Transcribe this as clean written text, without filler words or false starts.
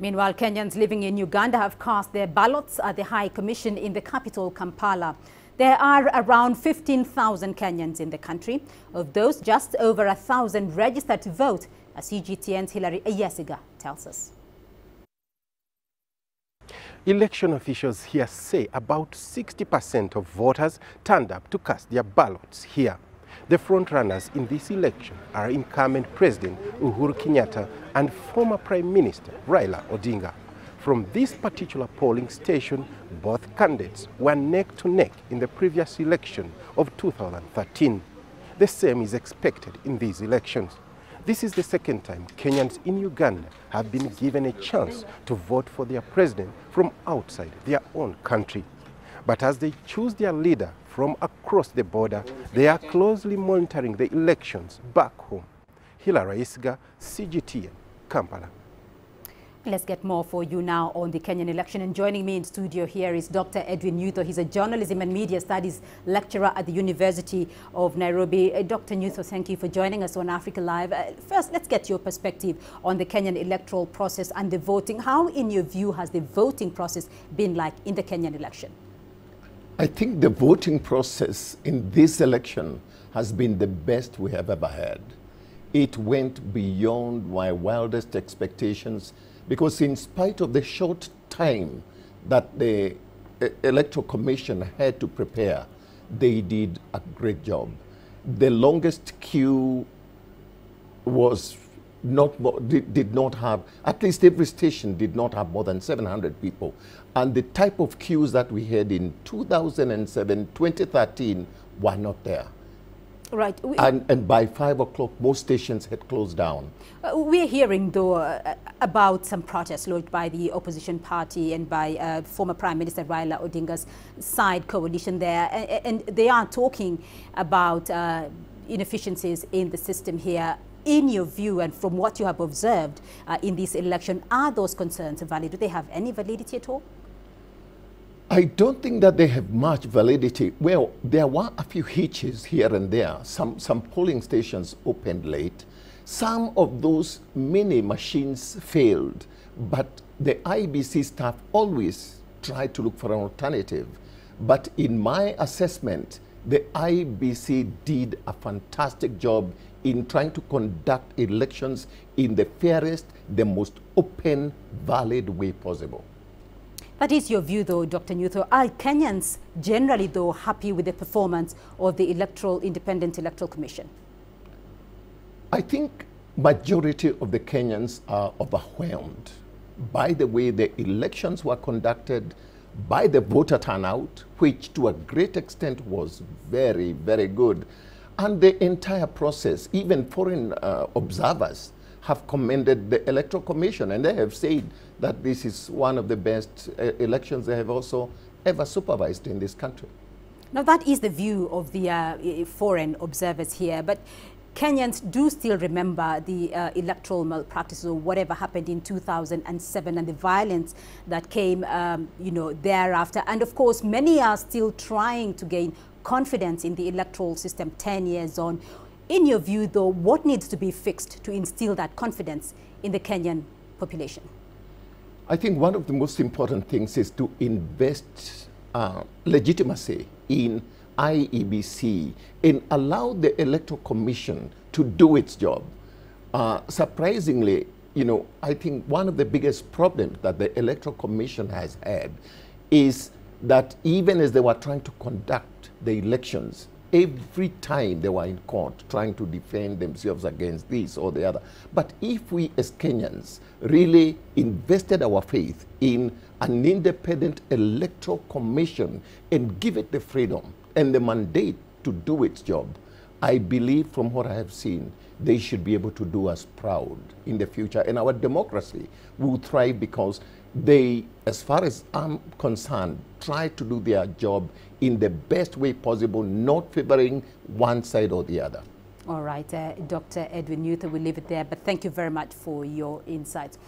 Meanwhile, Kenyans living in Uganda have cast their ballots at the High Commission in the capital, Kampala. There are around 15,000 Kenyans in the country. Of those, just over 1,000 registered to vote, as CGTN's Ayesiga tells us. Election officials here say about 60% of voters turned up to cast their ballots here. The frontrunners in this election are incumbent President Uhuru Kenyatta and former Prime Minister Raila Odinga. From this particular polling station, both candidates were neck to neck in the previous election of 2013. The same is expected in these elections. This is the second time Kenyans in Uganda have been given a chance to vote for their president from outside their own country. But as they choose their leader from across the border, they are closely monitoring the elections back home. Ayesiga, CGTN, Kampala. Let's get more for you now on the Kenyan election. And joining me in studio here is Dr. Edwin Nyutho. He's a journalism and media studies lecturer at the University of Nairobi. Dr. Nyutho, thank you for joining us on Africa Live. First, let's get your perspective on the Kenyan electoral process and the voting. How, in your view, has the voting process been like in the Kenyan election? I think the voting process in this election has been the best we have ever had. It went beyond my wildest expectations, because in spite of the short time that the Electoral Commission had to prepare, they did a great job. The longest queue was did not have, at least every station did not have more than 700 people. And the type of queues that we had in 2007, 2013 were not there. Right. And by 5 o'clock, most stations had closed down. We're hearing, though, about some protests lodged by the opposition party and by former Prime Minister Raila Odinga's side coalition there. And they are talking about inefficiencies in the system here. In your view, and from what you have observed in this election, are those concerns valid? Do they have any validity at all? I don't think that they have much validity. Well, there were a few hitches here and there. Some polling stations opened late. Some of those mini machines failed, but the IBC staff always tried to look for an alternative. But in my assessment, the IBC did a fantastic job in trying to conduct elections in the fairest, the most open, valid way possible. That is your view, though, Dr. Nyutho. Are Kenyans generally, though, happy with the performance of the Independent Electoral Commission? I think majority of the Kenyans are overwhelmed by the way the elections were conducted, by the voter turnout, which to a great extent was very, very good. And the entire process, even foreign observers have commended the Electoral Commission, and they have said that this is one of the best elections they have also ever supervised in this country. Now, that is the view of the foreign observers here, but Kenyans do still remember the electoral malpractice or whatever happened in 2007 and the violence that came, thereafter. And of course, many are still trying to gain confidence in the electoral system 10 years on. In your view, though, what needs to be fixed to instill that confidence in the Kenyan population? I think one of the most important things is to invest legitimacy in IEBC and allow the Electoral Commission to do its job. Surprisingly, I think one of the biggest problems that the Electoral Commission has had is that even as they were trying to conduct the elections, every time they were in court trying to defend themselves against this or the other. But if we as Kenyans really invested our faith in an independent electoral commission and give it the freedom and the mandate to do its job, I believe from what I have seen, they should be able to do us proud in the future. And our democracy will thrive because they, as far as I'm concerned, try to do their job in the best way possible, not favoring one side or the other. All right, Dr. Edwin Nyutho, we'll leave it there, but thank you very much for your insights.